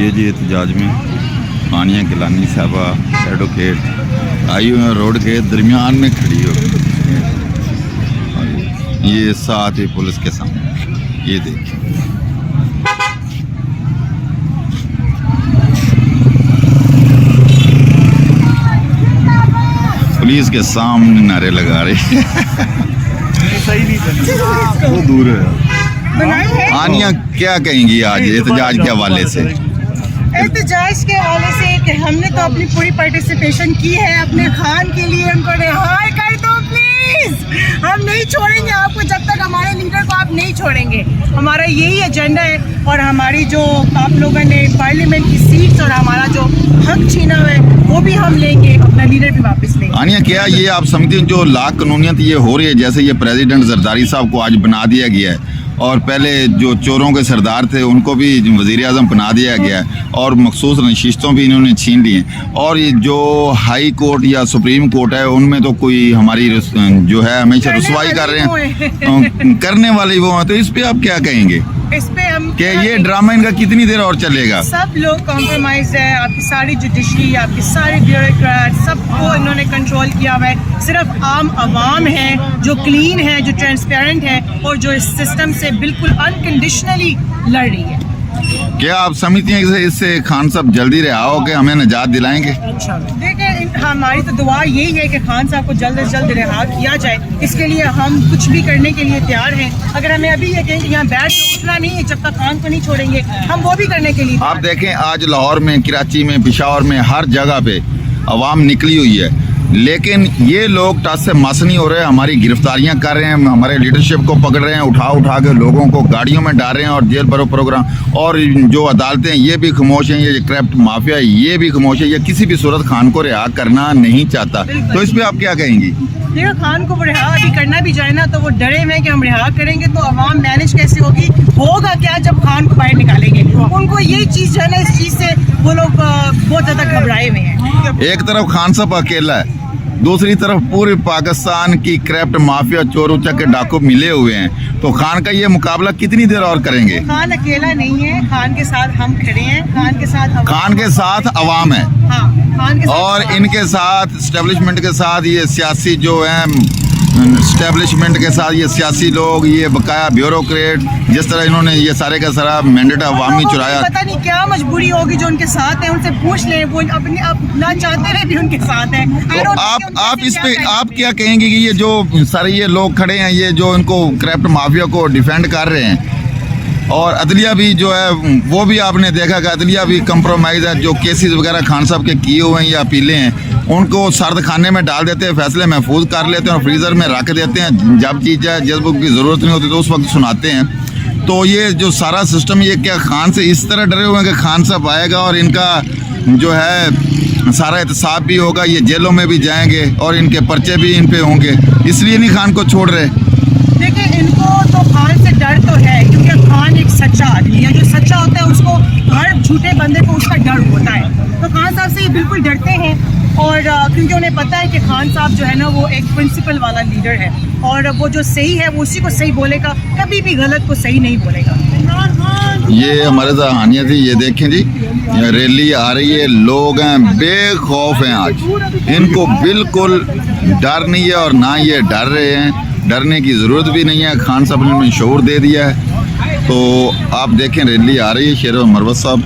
ये जी एहतजाज में हानिया गिलानी साहबा एडवोकेट आई हुई हैं, रोड के दरमियान में खड़ी हो। ये साथ ही पुलिस के सामने, ये देखिए पुलिस के सामने नारे लगा रही वो दूर है। आनिया क्या कहेंगी आज एहतजाज के हवाले से? एहतजाज के हवाले से कि हमने तो अपनी पूरी पार्टिसिपेशन की है, अपने खान के लिए उनको रिहाई कर दो प्लीज। हम नहीं छोड़ेंगे आपको जब तक हमारे लीडर को आप नहीं छोड़ेंगे। हमारा यही एजेंडा है और हमारी जो आप लोगों ने पार्लियामेंट की सीट्स और हमारा जो हक छीना है वो भी हम लेंगे, अपना लीडर भी वापस लेंगे। आनिया क्या ये आप समझते हैं जो ला कानूनियत ये हो रही है, जैसे ये प्रेसिडेंट जरदारी साहब को आज बना दिया गया है और पहले जो चोरों के सरदार थे उनको भी वज़ीर आज़म बना दिया गया है और मखसूस नशिस्तों भी इन्होंने छीन ली हैं, और ये जो हाई कोर्ट या सुप्रीम कोर्ट है उनमें तो कोई हमारी जो है हमेशा रुसवाई कर रहे हैं करने वाले वो हैं। तो इस पे आप क्या कहेंगे? इस पे हम कि ये ड्रामा इनका कितनी देर और चलेगा? सब लोग कॉम्प्रोमाइज है, आपकी सारी जुडिशरी, आपकी सारी ब्यूरोक्रेट, सबको इन्होंने कंट्रोल किया हुआ है। सिर्फ आम आवाम है जो क्लीन है, जो ट्रांसपेरेंट है और जो इस सिस्टम से बिल्कुल अनकंडीशनली लड़ रही है। क्या आप समझती हैं कि इससे खान साहब जल्दी रिहा हो के हमें निजात दिलाएंगे? देखिए हमारी तो दुआ यही है कि खान साहब को जल्द से जल्द रिहा किया जाए। इसके लिए हम कुछ भी करने के लिए तैयार हैं। अगर हमें अभी ये कहें कि यहाँ बैठ के उठना नहीं है जब तक खान को नहीं छोड़ेंगे, हम वो भी करने के लिए। आप देखें आज लाहौर में, कराची में, पेशावर में, हर जगह पे अवाम निकली हुई है, लेकिन ये लोग टस से मस नहीं हो रहे। हमारी गिरफ्तारियां कर रहे हैं, हमारे लीडरशिप को पकड़ रहे हैं, उठा के लोगों को गाड़ियों में डाल रहे हैं और जेल भरो प्रोग्राम। और जो अदालतें ये भी खामोश हैं, ये करप्ट माफिया ये भी खामोश है, ये किसी भी सूरत खान को रिहा करना नहीं चाहता। तो इस पर आप क्या कहेंगी? देखो खान को रिहा अभी करना भी जाए ना तो वो डरे हुए कि हम रिहा करेंगे तो अवाम मैनेज कैसे होगी, होगा क्या जब खान को बाहर निकालेंगे। उनको ये चीज़ जो है ना, इस चीज़ से वो लोग बहुत ज़्यादा घबराए हुए हैं। एक तरफ खान साहब अकेला है, दूसरी तरफ पूरे पाकिस्तान की करप्ट माफिया चोर उचक के डाकू मिले हुए हैं। तो खान का ये मुकाबला कितनी देर और करेंगे? खान अकेला नहीं है, खान के साथ हम खड़े हैं, खान के साथ अवाम है। हाँ, खान के साथ और इनके साथ स्टैब्लिशमेंट के साथ ये सियासी जो है स्टैब्लिशमेंट के साथ ये सियासी लोग, ये बकाया ब्यूरोक्रेट, जिस तरह इन्होंने ये सारे का सारा मैंडेट अवामी चुराया। पता नहीं क्या मजबूरी होगी जो उनके साथ है, उनसे पूछ लें, वो अपने ना चाहते हुए भी उनके साथ है। तो आप इस पे आप क्या कहेंगे कि ये जो सारे ये लोग खड़े हैं, ये जो इनको करप्ट माफिया को डिफेंड कर रहे हैं, और अदलिया भी जो है वो भी आपने देखा कि अदलिया भी कंप्रोमाइज़ है, जो केसेस वगैरह खान साहब के किए हुए हैं या अपीलें हैं उनको सर्द खाने में डाल देते हैं, फैसले महफूज कर लेते हैं और फ्रीज़र में रख देते हैं। जब चीज़ है जिस बुक की ज़रूरत नहीं होती तो उस वक्त सुनाते हैं। तो ये जो सारा सिस्टम, ये क्या खान से इस तरह डरे हुए हैं कि खान साहब आएगा और इनका जो है सारा एहतसाब भी होगा, ये जेलों में भी जाएंगे और इनके पर्चे भी इन पे होंगे, इसलिए नहीं खान को छोड़ रहे? देखिए इनको तो खान से डर तो है क्योंकि खान एक सच्चा आदमी है, जो सच्चा होता है उसको हर झूठे बंदे को उसका डर होता है। तो खान साहब से ये बिल्कुल डरते हैं और क्योंकि उन्हें पता है कि खान साहब जो है ना वो एक प्रिंसिपल वाला लीडर है और वो जो सही है वो उसी को सही बोलेगा, कभी भी गलत को सही नहीं बोलेगा। ये हमारे साथ हानिया थी, ये देखें जी रैली आ रही है, लोग हैं बेखौफ हैं, आज इनको बिल्कुल डर नहीं है और ना ये डर रहे हैं, डरने की ज़रूरत भी नहीं है। खान साहब ने शऊर दे दिया है। तो आप देखें रैली आ रही है, शेर मरवत साहब